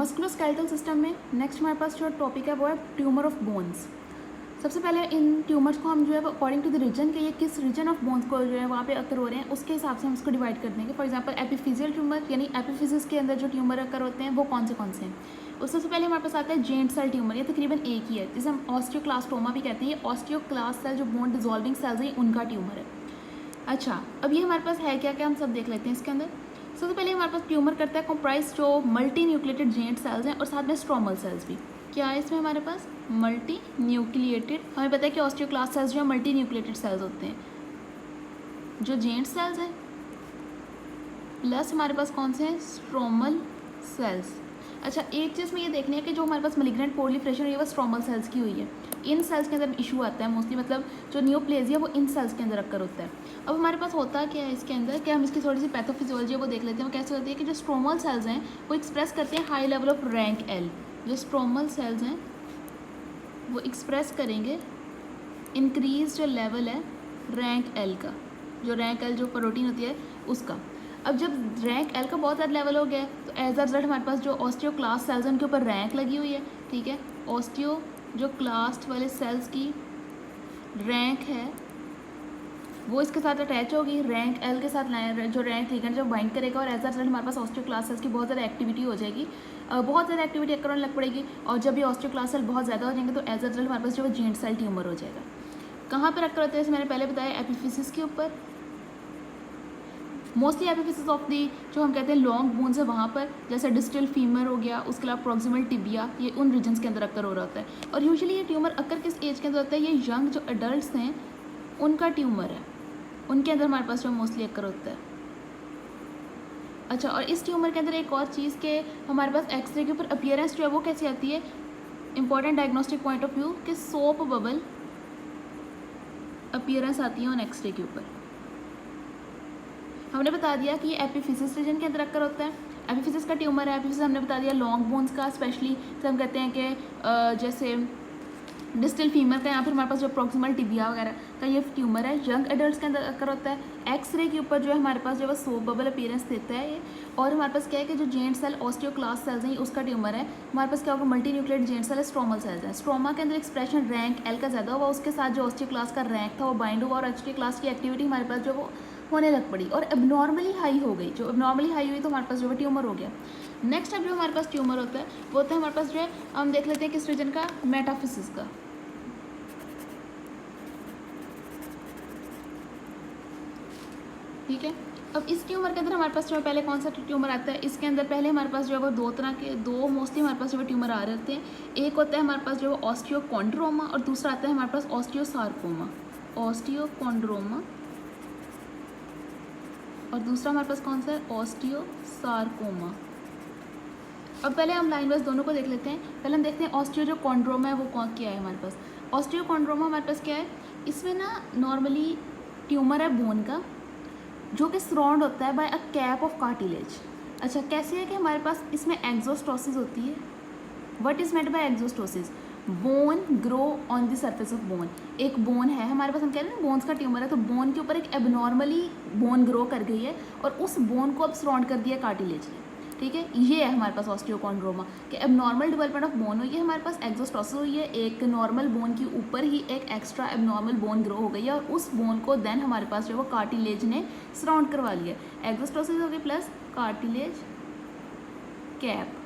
Musculoskeletal system में next हमारे पास जो टॉपिक है वो है ट्यूमर ऑफ बोन्स। सबसे पहले इन ट्यूमर्स को हम जो है वो अकॉर्डिंग टू द रीजन के ये किस रीजन ऑफ बोन्स को जो है वहाँ पे अकर हो रहे हैं उसके हिसाब से हम इसको डिवाइड कर देंगे। फॉर एग्जांपल एपिफिजियल ट्यूमर यानी एपिफिजिस के अंदर जो ट्यूमर अकर होते हैं वो कौन से हैं। उससे सबसे पहले हमारे पास आता है जेंट सेल ट्यूमर, ये तकरीबन एक ही है जिसे हम ऑस्टियोक्लास्टोमा भी कहते हैं। ये ऑस्टियोक्लास्ट सेल जो बोन डिजॉल्विंग सेल्स हैं उनका ट्यूमर है। अच्छा, अब ये हमारे पास है क्या क्या हम सब देख लेते हैं इसके अंदर। सबसे पहले हमारे पास ट्यूमर करता है कॉम्प्राइज जो मल्टी न्यूक्लिएटेड जेंट सेल्स हैं और साथ में स्ट्रोमल सेल्स भी। क्या है इसमें हमारे पास मल्टी न्यूक्लिएटेड, हमें पता है कि ऑस्टियोक्लास्ट सेल्स जो है मल्टी न्यूक्लिएटेड सेल्स होते हैं जो जेंट सेल्स हैं, प्लस हमारे पास कौन से हैं स्ट्रोमल सेल्स। अच्छा, एक चीज़ में ये देखनी है कि जो हमारे पास मैलिग्नेंट प्रोलिफरेशन हुई है वो स्ट्रोमल सेल्स की हुई है। इन सेल्स के अंदर इशू आता है मोस्टली, मतलब जो नियोप्लेजिया वो इन सेल्स के अंदर अक्कर होता है। अब हमारे पास होता क्या है इसके अंदर, क्या हम इसकी थोड़ी सी पैथोफिजियोलॉजी वो देख लेते हैं। वो कैसे होती है कि जो स्ट्रोमल सेल्स हैं वो एक्सप्रेस करते हैं high level of rank L. जो स्ट्रोमल सेल्स हैं वो एक्सप्रेस करेंगे इंक्रीज जो लेवल है रैंक एल का, जो रैंक एल जो प्रोटीन होती है उसका। अब जब रैंक एल का बहुत ज़्यादा लेवल हो गया तो एज अ रिजल्ट हमारे पास जो ऑस्टियोक्लास्ट सेल्स हैं उनके ऊपर रैंक लगी हुई है। ठीक है, ऑस्टियो जो क्लास्ट वाले सेल्स की रैंक है वो इसके साथ अटैच होगी रैंक एल के साथ, जो रैंक लिगेंड जब बाइंड करेगा और एज अ रिजल्ट हमारे पास ऑस्टियोक्लास्ट सेल्स की बहुत ज़्यादा एक्टिविटी हो जाएगी, बहुत ज़्यादा एक्टिविटी अकर होने लग पड़ेगी। और जब ये ऑस्टियोक्लास्ट सेल बहुत ज़्यादा हो जाएंगे तो एज अ रिजल्ट हमारे पास जो जेंट सेल ट्यूमर हो जाएगा। कहाँ पर अकर होते हैं जैसे मैंने पहले बताया एपिफिसिस के ऊपर, मोस्टली एपिफिसिस ऑफ दी जो हम कहते हैं लॉन्ग बोन्स है वहाँ पर, जैसे डिस्टल फीमर हो गया, उसके अलावा प्रॉक्सिमल टिबिया, ये उन रीजन्स के अंदर अकर हो रहा होता है। और यूजुअली ये ट्यूमर अकर किस एज के अंदर होता है, ये यंग जो अडल्ट हैं उनका ट्यूमर है, उनके अंदर हमारे पास जो मोस्टली अकर होता है। अच्छा, और इस ट्यूमर के अंदर एक और चीज़ के हमारे पास एक्सरे के ऊपर अपीयरेंस जो है वो कैसी आती है, important diagnostic point of view कि सोप बबल अपीयरेंस आती है ऑन एक्सरे के ऊपर। हमने बता दिया कि ये एपिफिसिस रीजन के अंदर अक्कर होता है। एपिफिसिस का ट्यूमर है, एपिफिसिस हमने बता दिया लॉन्ग बोन्स का, स्पेशली से हम कहते हैं कि जैसे डिस्टल फीमर का, या फिर हमारे पास जो प्रॉक्सिमल टिबिया वगैरह का ये ट्यूमर है, यंग एडल्ट्स के अंदर अक्कर होता है। एक्सरे के ऊपर जो है हमारे पास जो है सोप बबल अपीयरेंस देता है ये। और हमारे पास क्या है कि जो जेंट सेल ऑस्टियोक्लास्ट सेल्स हैं उसका ट्यूमर है। हमारे पास क्या होगा multinucleated giant cell stromal cells है। स्ट्रोमा के अंदर एक्सप्रेशन रैंक एल का ज़्यादा हुआ, उसके साथ जो ऑस्टियोक्लास्ट का रैंक था वो बाइंड हुआ और ऑस्टियोक्लास्ट की एक्टिविटी हमारे पास जो वो होने लग पड़ी और एबनॉर्मली हाई हो गई। जो एबनॉर्मली हाई हुई तो हमारे पास जो है ट्यूमर हो गया। नेक्स्ट अब जो हमारे पास ट्यूमर होता है वो होता है हमारे पास जो है, हम देख लेते हैं किस रीजन का, मेटाफिसिस का। ठीक है, अब इस ट्यूमर के अंदर हमारे पास जो है पहले कौन सा ट्यूमर आता है, इसके अंदर पहले हमारे पास जो है वो दो तरह के, दो मोस्टली हमारे पास जो है ट्यूमर आ रहे होते हैं। एक होता है हमारे पास जो है ऑस्टियोकॉन्ड्रोमा और दूसरा आता है हमारे पास ऑस्टियोसार्कोमा। ऑस्टियोकॉन्ड्रोमा और दूसरा हमारे पास कौन सा है, ऑस्टियोसार्कोमा। अब पहले हम लाइन वाइज दोनों को देख लेते हैं। पहले हम देखते हैं ऑस्टियो जो कॉन्ड्रोमा है वो कौन क्या है हमारे पास। ऑस्टियोकॉन्ड्रोमा हमारे पास क्या है, इसमें ना नॉर्मली ट्यूमर है बोन का जो कि सराउंड होता है by a cap of cartilage. अच्छा, कैसे है कि हमारे पास इसमें एक्सोस्टोसिस होती है। What is meant by exostosis, bone grow on the surface of bone. एक बोन है हमारे पास, हम कह रहे हैं ना बोन्स का ट्यूमर है, तो बोन के ऊपर एक एबनॉर्मली बोन ग्रो कर गई है और उस बोन को अब सराउंड कर दिया कार्टिलेज ने। ठीक है, ये है हमारे पास ऑस्टियोकॉन्ड्रोमा कि एबनॉर्मल डेवलपमेंट ऑफ बोन हुई है, हमारे पास एक्सोस्टोसिस हुई है, एक नॉर्मल बोन के ऊपर ही एक एक्स्ट्रा एबनॉर्मल बोन ग्रो हो गई है और उस बोन को देन हमारे पास जो वो कार्टिलेज ने सराउंड करवा लिया। एक्सोस्टोसिस हो गई प्लस कार्टिलेज कैप,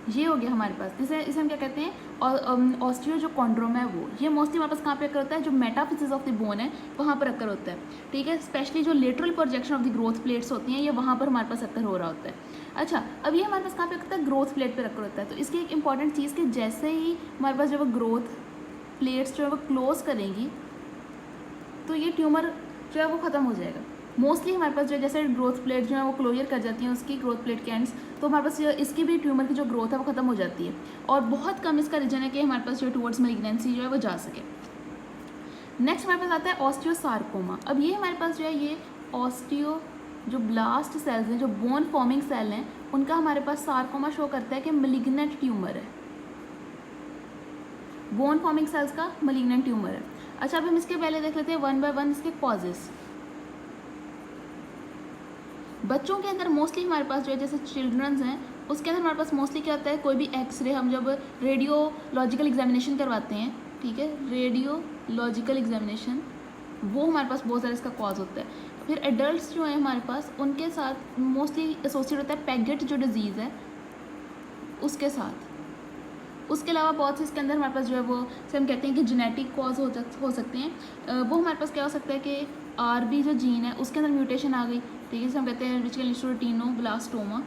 ये हो गया हमारे पास। इसे हम क्या कहते हैं, और ऑस्टियो जो कॉन्ड्रोमा है वो, ये मोस्टली हमारे पास कहाँ पे अकर होता है, जो मेटाफिसिस ऑफ द बोन है वहाँ पर अकर होता है। ठीक है, स्पेशली जो lateral projection of the growth plates होती हैं ये वहाँ पर हमारे पास अकर हो रहा होता है। अच्छा, अब ये हमारे पास कहाँ पे अकर होता है, ग्रोथ प्लेट पर अकर होता है। तो इसकी एक इंपॉर्टेंट चीज़ कि जैसे ही हमारे पास जो वो ग्रोथ प्लेट्स जो है वो क्लोज करेंगी तो ये ट्यूमर जो है वो ख़त्म हो जाएगा। मोस्टली हमारे पास जो जैसे ग्रोथ प्लेट जो है वो क्लोजर कर जाती हैं उसकी ग्रोथ प्लेट के एंड्स, तो हमारे पास इसकी भी ट्यूमर की जो ग्रोथ है वो ख़त्म हो जाती है और बहुत कम इसका रीजन है कि हमारे पास जो टूवर्ड्स मैलिग्नेंसी जो है वो जा सके। नेक्स्ट हमारे पास आता है ऑस्टियोसार्कोमा। अब ये हमारे पास जो है ये ऑस्टियो जो ब्लास्ट सेल्स हैं, जो बोन फॉर्मिंग सेल हैं, उनका हमारे पास सार्कोमा शो करता है कि मैलिग्नेंट ट्यूमर है, बोन फॉर्मिंग सेल्स का मैलिग्नेंट ट्यूमर है। अच्छा, अब हम इसके पहले देख लेते हैं वन बाय वन इसके कॉजेस। बच्चों के अंदर मोस्टली हमारे पास जो है जैसे चिल्ड्रंस हैं उसके अंदर हमारे पास मोस्टली क्या होता है, कोई भी एक्सरे हम जब रेडियोलॉजिकल एग्जामिनेशन करवाते हैं, ठीक है, रेडियोलॉजिकल एग्जामिनेशन, वो हमारे पास बहुत सारा इसका कॉज होता है। फिर एडल्ट्स जो हैं हमारे पास, उनके साथ मोस्टली एसोसिएट होता है पैगेट जो डिजीज़ है उसके साथ। उसके अलावा बहुत से इसके अंदर हमारे पास जो है वो से हम कहते हैं कि जेनेटिक कॉज हो सकते हैं। वो हमारे पास क्या हो सकता है कि आरबी जो जीन है उसके अंदर म्यूटेशन आ गई, ठीक है, जिसे हम कहते हैं which can lead to retinoblastoma,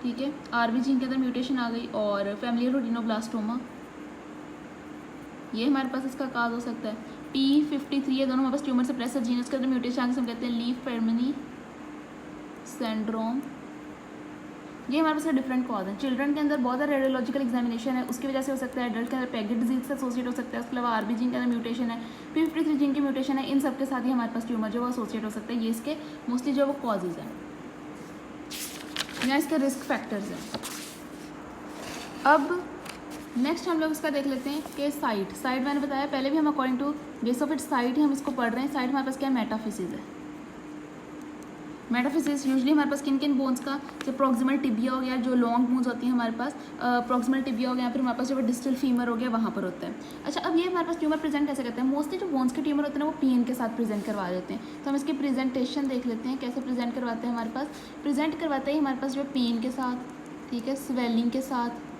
ठीक है, आरबी जीन के अंदर म्यूटेशन आ गई, और फैमिलियल रेटिनोब्लास्टोमा, ये हमारे पास इसका काज हो सकता है। P53 ये दोनों हमारे पास ट्यूमर सप्रेसर जीन, उसके अंदर म्यूटेशन आ गई, हम कहते हैं लीफ-फेरमिनी सिंड्रोम। ये हमारे पास डिफरेंट कॉज है। चिल्ड्रन के अंदर बहुत सारा रेडियोलॉजिकल एग्जामिनेशन है, उसकी वजह से हो सकता है। एडल्ट के अंदर पैगेट डिजीज से एसोसिएट हो सकता है। उसके अलावा आरबी जीन के अंदर म्यूटेशन है, P53 जीन की म्यूटेशन है, इन सब के साथ ही हमारे पास ट्यूमर जो वो एसोसिएट हो सकता है। ये इसके मोस्टली जो वो कॉजेज हैं या इसके रिस्क फैक्टर्स हैं। अब नेक्स्ट हम लोग इसका देख लेते हैं कि साइट मैंने बताया पहले भी, हम according to base of its site ही हम इसको पढ़ रहे हैं। साइट हमारे पास क्या है, मेटाफिसिस है। मेटाफिसिस यूजली हमारे पास किन किन बोन्स का, जो प्रॉक्सिमल टिबिया हो गया, जो लॉन्ग बोन्स होती हैं हमारे पास, प्रॉक्सिमल टिबिया हो गया, फिर हमारे पास जो डिस्टल फीमर हो गया, वहाँ पर होता है। अच्छा, अब ये हमारे पास ट्यूमर प्रेजेंट कैसे करते हैं, मोस्टली जो बोन्स के ट्यूमर होते हैं ना वो पेन के साथ प्रेजेंट करवा देते हैं। तो हम इसकी प्रेजेंटेशन देख लेते हैं कैसे प्रेजेंट करवाते हैं। हमारे पास प्रेजेंट करवाते हैं हमारे पास जो पेन के साथ, ठीक है, स्वेलिंग के साथ,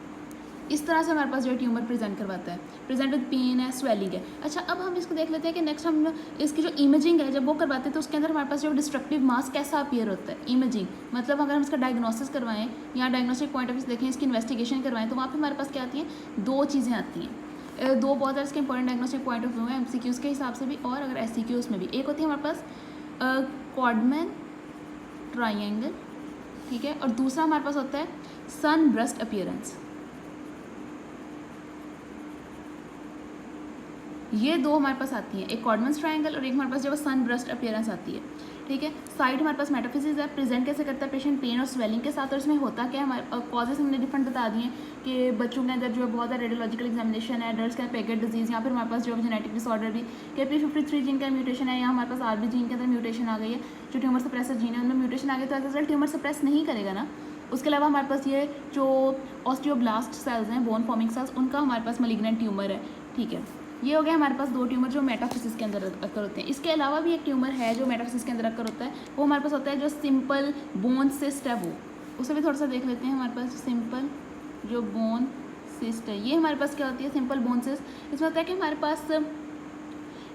इस तरह से हमारे पास जो है ट्यूमर प्रेजेंट करवाता है। प्रेजेंट विद पेन है, स्वेलिंग है। अच्छा, अब हम इसको देख लेते हैं कि नेक्स्ट हम इसकी जो इमेजिंग है जब वो करवाते हैं तो उसके अंदर हमारे पास जो डिस्ट्रक्टिव मास कैसा अपीयर होता है। इमेजिंग मतलब अगर हम इसका डायग्नोसिस करवाएं या डायग्नोस्टिक पॉइंट ऑफ व्यू देखें, इसकी इन्वेस्टिगेशन करवाएं, तो वहाँ पर हमारे पास क्या आती हैं, दो चीज़ें आती हैं। दो बहुत सारे इसके important diagnostic point of view है, MCQs के हिसाब से भी और अगर SCQs में भी। एक होती है हमारे पास कॉडमैन ट्राइंगल, ठीक है, और दूसरा हमारे पास होता है सन ब्रस्ट अपीयरेंस। ये दो हमारे पास आती हैं, एक कॉडमन्स ट्रायंगल और एक हमारे पास जो सन ब्रस्ट अपीयरेंस आती है, ठीक है। साइड हमारे पास मेटाफिसिस है। प्रेजेंट कैसे करता है पेशेंट, पेन और स्वेलिंग के साथ। और इसमें होता क्या है, हमारे कॉजेस हमने डिफरेंट बता दिए कि बच्चों के अंदर जो है बहुत सारा रेडियोलॉजिकल एग्जामिनेशन है, एडल्ट्स के अंदर पैगेट डिजीज़, यहाँ पर हमारे पास जो जेनेटिक डिसऑर्डर भी के P53 जीन का म्यूटेशन है, यहाँ हमारे पास आरबी जीन के अंदर म्यूटेशन आ गई है, जो ट्यूमर सप्रेसर जीन है उनमें म्यूटेशन आ गई, तो एज रिजल्ट ट्यूमर सप्रेस नहीं करेगा ना। उसके अलावा हमारे पास ये जो ऑस्टियोब्लास्ट सेल्स हैं, बोन फॉर्मिंग सेल्स, उनका हमारे पास मलिग्नेंट ट्यूमर है, ठीक है। ये हो गया हमारे पास दो ट्यूमर जो मेटाफिसिस के अंदर अक्कर होते हैं। इसके अलावा भी एक ट्यूमर है जो मेटाफिसिस के अंदर अक्कर होता है, वो हमारे पास होता है जो सिंपल बोन सिस्ट है, वो उसे भी थोड़ा सा देख लेते हैं। हमारे पास सिंपल जो बोन सिस्ट है, ये हमारे पास क्या होती है, सिंपल बोन सिस्ट। इसमें होता है कि हमारे पास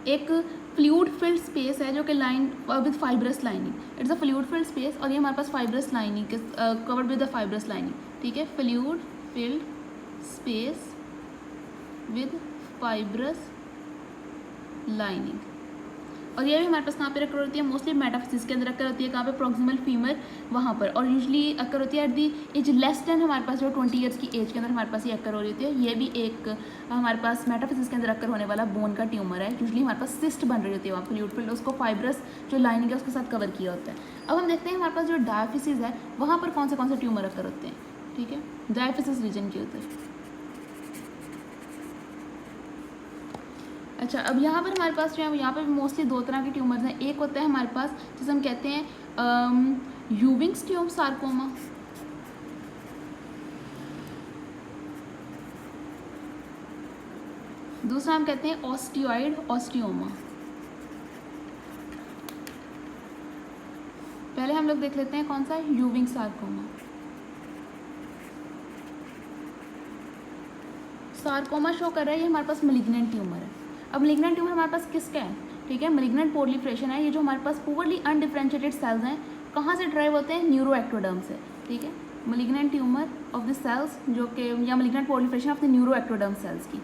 एक फ्लूइड फिल्ड स्पेस है जो कि line with fibrous lining, it's a fluid filled space, और ये हमारे पास फाइब्रस लाइनिंग के covered with the fibrous lining, ठीक है, fluid filled space with fibrous lining. और ये भी हमारे पास कहाँ पे अक्कर होती है, मोस्टली मेटाफिसिस के अंदर अक्कर होती है। कहाँ पे, प्रॉक्सिमल फीमर, वहाँ पर। और यूजली अक्कर होती है at the age less than, हमारे पास जो 20 ईयर्स की एज के अंदर हमारे पास ये अक्कर हो रही होती है। ये भी एक हमारे पास मेटाफिसिस के अंदर अक्कर होने वाला बोन का ट्यूमर है। यूजली हमारे पास सिस्ट बन रही होती है वहाँ फ्लूइड फिल्ड, उसको फाइब्रस जो लाइनिंग है उसके साथ कवर किया होता है। अब हम देखते हैं हमारे पास जो डायफिसिस है वहाँ पर कौन से ट्यूमर अक्कर होते हैं, ठीक है, डायफिसिस रीजन के होते हैं। अच्छा, अब यहाँ पर हमारे पास जो है यहाँ पर मोस्टली दो तरह के ट्यूमर्स हैं। एक होता है हमारे पास जिसे हम कहते हैं यूविंग्स ट्यूब सार्कोमा, दूसरा हम कहते हैं ऑस्टियोइड ऑस्टियोमा। पहले हम लोग देख लेते हैं कौन सा, यूविंग सार्कोमा। सार्कोमा शो कर रहा है, ये हमारे पास मलिग्नेंट ट्यूमर है। अब मलिग्नेंट ट्यूमर हमारे पास किसका है, ठीक है, मलिग्नेंट प्रोलिफरेशन है। ये जो हमारे पास पुअरली अनडिफरेंशिएटेड सेल्स हैं, कहाँ से ड्राइव होते हैं, न्यूरोएक्टोडर्म से, ठीक है। Malignant tumour of the cells जो कि, या malignant proliferation of the neuroectoderm cells की,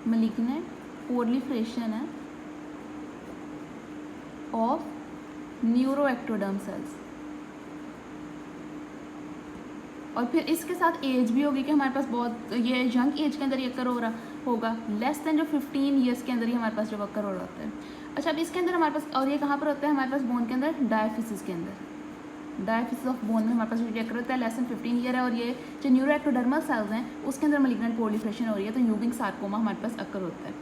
मलिग्नेंट प्रोलिफरेशन है ऑफ न्यूरोएक्टोडर्म सेल्स। और फिर इसके साथ एज भी होगी कि हमारे पास बहुत ये यंग एज के अंदर ये अक्कर हो रहा होगा, लेस देन जो 15 ईयर्स के अंदर ही हमारे पास जो अक्कर हो रहा होता है। अच्छा, अब इसके अंदर हमारे पास, और ये कहाँ पर होता है हमारे पास, बोन के अंदर, डायफिसिस के अंदर। डायफिसिस ऑफ बोन में हमारे पास जो अक्कर होता है लेस देन 15 ईयर है, और ये जो न्यूरोएक्टोडर्मल सेल्स हैं उसके अंदर मलिग्नेंट प्रोलिफरेशन हो रही है, तो यूविंग सार्कोमा हमारे पास अक्कर होता है।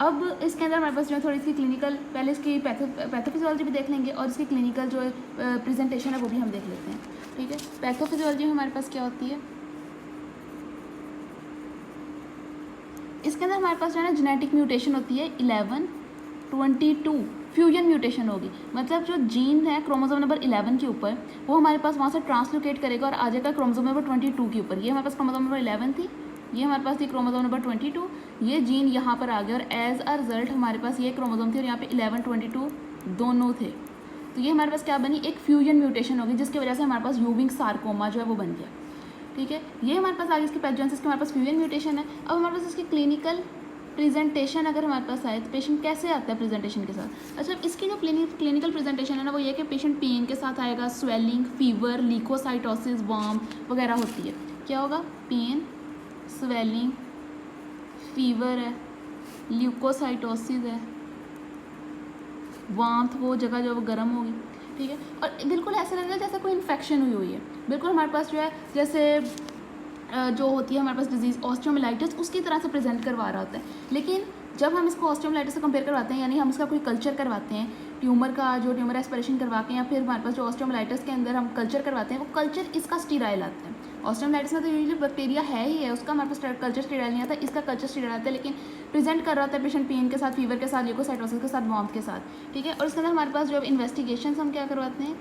अब इसके अंदर हमारे पास जो है थोड़ी इसकी क्लिनिकल, पहले इसकी पैथोफिजियोलॉजी भी देख लेंगे और इसकी क्लिनिकल जो प्रेजेंटेशन है वो भी हम देख लेते हैं, ठीक है। पैथोफिजियोलॉजी में हमारे पास क्या होती है, इसके अंदर हमारे पास जो है ना जेनेटिक म्यूटेशन होती है 11, 22 फ्यूजन म्यूटेशन होगी, मतलब जो जीन है क्रोमोसोम नंबर 11 के ऊपर वो हमारे पास वहाँ से ट्रांसलोकेट करेगा और आ जाएगा क्रोमोसोम नंबर 22 के ऊपर। ये हमारे पास क्रोमोसोम नंबर 11 थी, ये हमारे पास थी क्रोमोसोम नंबर 22, ये जीन यहाँ पर आ गया और एज अ रिजल्ट हमारे पास ये क्रोमोसोम थी और यहाँ पे 11, 22 दोनों थे। तो ये हमारे पास क्या बनी, एक फ्यूजन म्यूटेशन होगी जिसकी वजह से हमारे पास यूविंग सार्कोमा जो है वो बन गया, ठीक है। ये हमारे पास आगे इसकी पैथोजेनेसिस के हमारे पास फ्यूजन म्यूटेशन है। अब हमारे पास इसकी क्लिनिकल प्रेजेंटेशन अगर हमारे पास आए तो पेशेंट कैसे आता है प्रेजेंटेशन के साथ। अच्छा, इसकी जो क्लिनिकल प्रेजेंटेशन है ना वो ये कि पेशेंट पेन के साथ आएगा, स्वेलिंग, फीवर, लीकोसाइटोसिस, वार्म वगैरह होती है। क्या होगा, पेन, स्वेलिंग, फीवर है, ल्यूकोसाइटोसिस है, वार्मथ, वो जगह जो वो गर्म होगी, ठीक है। और बिल्कुल ऐसा लगेगा जैसे कोई इन्फेक्शन हुई है, बिल्कुल हमारे पास जो है जैसे जो होती है हमारे पास डिजीज़ ऑस्टियोमाइलाइटिस उसकी तरह से प्रेजेंट करवा रहा होता है। लेकिन जब हम इसको ऑस्टियोमाइलाइटिस से कंपेयर करवाते हैं, यानी हम इसका कोई कल्चर करवाते हैं ट्यूमर का, जो ट्यूमर एस्पिरेशन करवा के, या फिर हमारे पास जो ऑस्टियोमाइलाइटिस के अंदर हम कल्चर करवाते हैं वो कल्चर इसका स्टीराइल आता है। ऑस्टियोमाइलाइटिस में तो यूजुअली बैक्टीरिया है ही है, उसका हमारे पास कल्चर स्टीराइल नहीं आता, इसका कल्चर स्टीराइल आता है, लेकिन प्रेजेंट कर रहा होता है पेशेंट पेन के साथ, फीवर के साथ, ल्यूकोसाइटोसिस के साथ, वार्मथ के साथ, ठीक है। और इसके अंदर हमारे पास जो इन्वेस्टिगेशन हम क्या करवाते हैं,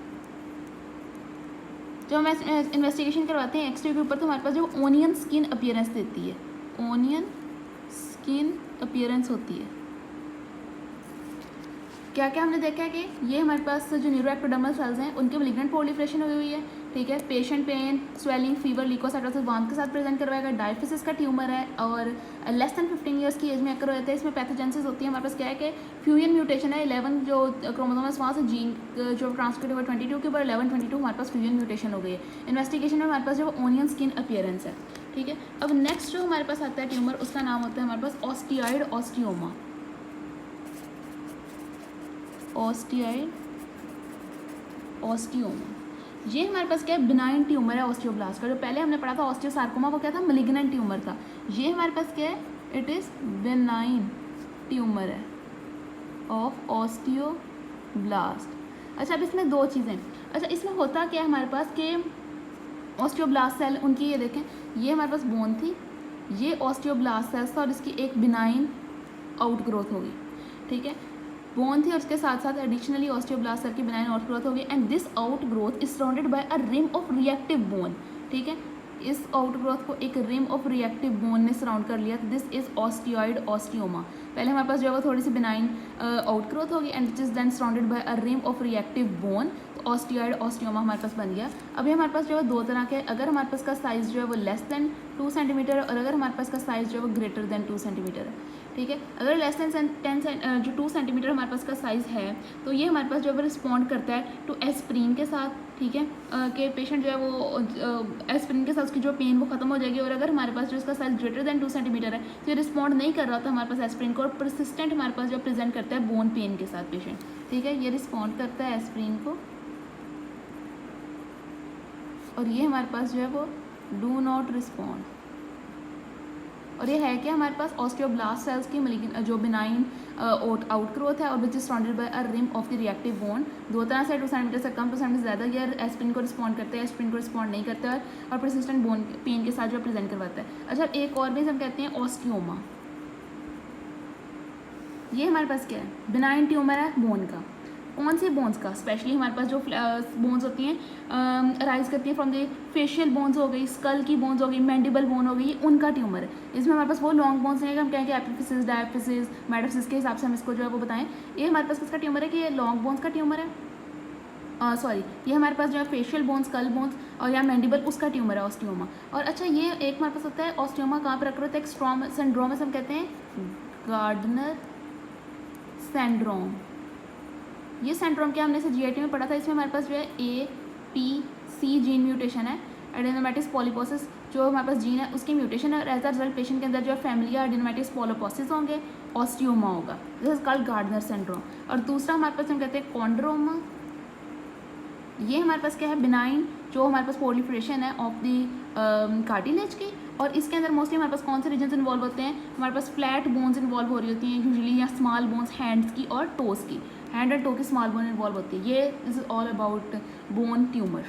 जब हम इन्वेस्टिगेशन करवाते हैं एक्सरे के ऊपर तो हमारे पास जो ओनियन स्किन अपीयरेंस देती है, ओनियन स्किन अपीयरेंस होती है। क्या क्या हमने देखा है कि ये हमारे पास जो न्यूरोएक्टोडर्मल सेल्स हैं उनके मैलिग्नेंट प्रोलिफरेशन हुई है, ठीक है। Patient pain, swelling, fever, leucocytosis, warmth के साथ प्रेजेंट करवाएगा। डायफिसिस का ट्यूमर है और लेस देन 15 ईयर्स की एज में अगर रहता है। इसमें पैथोजेनेसिस होती है, हमारे पास क्या है कि फ्यूजन म्यूटेशन है, 11 जो क्रोमोसोम है वहाँ से जीन जो ट्रांसक्रिप्ट हुआ 22 के ऊपर 11, 22 हमारे पास फ्यूजन म्यूटेशन हो गई है। इन्वेस्टिगेशन में हमारे पास जो ओनियन स्किन अपीयरेंस है, ठीक है। अब नेक्स्ट जो हमारे पास आता है ट्यूमर, उसका नाम होता है हमारे पास ऑस्टियाइड ऑस्टियोमा, ऑस्टियाइड ऑस्टियोमा। ये हमारे पास क्या है, बिनाइन ट्यूमर है ऑस्टियोब्लास्ट का। जो पहले हमने पढ़ा था ऑस्टियोसार्कोमा वो क्या था, मैलिग्नेंट ट्यूमर था। ये हमारे पास क्या है, इट इज़ बिनाइन ट्यूमर है ऑफ ऑस्टियोब्लास्ट। अच्छा, अब इसमें दो चीज़ें, अच्छा इसमें होता क्या है हमारे पास कि ऑस्टियोब्लास्ट सेल उनकी, ये देखें ये हमारे पास बोन थी, ये ऑस्टियोब्लास्ट सेल्स था और इसकी एक बिनाइन आउट ग्रोथ होगी, ठीक है। बोन थी और उसके साथ साथ एडिशनली ऑस्टियोब्लास्ट सेल की बिनाइन आउट ग्रोथ होगी and this outgrowth is surrounded by a rim of reactive bone, ठीक है। इस आउट ग्रोथ को एक रिम ऑफ रिएक्टिव बोन ने सराउंड कर लिया, दिस इज ऑस्टियोइड ऑस्टियोमा। पहले हमारे पास जो है वो थोड़ी सी बिनाइन आउट ग्रोथ होगी and it is then surrounded by a rim of reactive bone, तो ऑस्टियोइड ऑस्टियोमा हमारे पास बन गया। अभी हमारे पास जो है दो तरह के, अगर हमारे पास का साइज़ जो है वो लेस देन 2 सेंटीमीटर है और अगर हमारे पास का साइज़ जो है वो ग्रेटर देन 2 सेंटीमीटर है, ठीक है। अगर लेस देन 10 जो 2 सेंटीमीटर हमारे पास का साइज़ है तो ये हमारे पास जो है वो रिस्पॉन्ड करता है टू एस्प्रिन के साथ, ठीक है, कि पेशेंट जो है वो एस्प्रिन के साथ उसकी जो पेन वो खत्म हो जाएगी। और अगर हमारे पास जो इसका साइज ग्रेटर देन 2 सेंटीमीटर है तो ये रिस्पॉन्ड नहीं कर रहा था हमारे पास एस्प्रिन को और परसिस्टेंट हमारे पास जो प्रेजेंट करता है बोन पेन के साथ पेशेंट, ठीक है। ये रिस्पॉन्ड करता है एस्प्रिन को और ये हमारे पास जो है वो डू नॉट रिस्पॉन्ड। और ये है कि हमारे पास ऑस्टियोब्लास्ट सेल्स की जो बिनाइन आउट ग्रोथ है और which is surrounded by a rim of the reactive bone. दो तरह से 2 सेंटीमीटर से कम, 2 सेंटीमीटर से ज़्यादा ये एस्प्रिन को रिस्पॉन्ड करते हैं, एस्प्रिन को रिस्पॉन्ड नहीं करते हैं और परसिस्टेंट बोन पेन के साथ जो प्रेजेंट करवाता है। अच्छा, एक और भी हम कहते हैं ऑस्टियोमा। ये हमारे पास क्या है, बिनाइन ट्यूमर है बोन का। कौन से बोन्स का, स्पेशली हमारे पास जो बोन्स होती हैं राइज करती है फ्रॉम द फेशियल बोन्स हो गई, स्कल की बोन्स हो गई, मैंडिबल बोन हो गई, उनका ट्यूमर है। इसमें हमारे पास वो लॉन्ग बोन्स नहीं है कि हम कहेंगे एपिफिसिस, डायफिसिस, मेटाफिसिस के हिसाब से हम इसको जो है वो बताएं। ये हमारे पास किसका ट्यूमर है कि ये लॉन्ग बोन्स का ट्यूमर है, सॉरी ये हमारे पास जो है फेशियल बोन्स, स्कल बोन्स और या मैंडिबल उसका ट्यूमर है ऑस्टियोमा। और अच्छा, ये एक हमारे पास होता है ऑस्टियोमा कहाँ पर रख एक स्ट्रॉम सिंड्रोम हम कहते हैं गार्डनर सिंड्रोम। ये सिंड्रोम क्या हमने इसे जीआईटी में पढ़ा था। इसमें हमारे पास जो है APC जीन म्यूटेशन है, एडेनोमाइटिस पॉलीपोसिस जो हमारे पास जीन है उसकी म्यूटेशन है और एज अ रिजल्ट पेशेंट के अंदर जो है फैमिलिया एडेनोमाइटिस पॉलीपोसिस होंगे, ऑस्टियोमा होगा, this is called Gardner syndrome. और दूसरा हमारे पास हम कहते हैं कॉन्ड्रोमा। ये हमारे पास क्या है, बिनाइन जो हमारे पास प्रोलिफरेशन है ऑफ दी कार्टिलेज की। और इसके अंदर मोस्टली हमारे पास कौन से रीजन्स इन्वॉल्व होते हैं, हमारे पास फ्लैट बोन्स इन्वॉल्व हो रही होती हैं यूजुअली, या स्मॉल बोन्स हैंड्स की और टोस की, हैंड और टो की स्मॉल बोन इन्वॉल्व होती है। ये is all about bone tumour.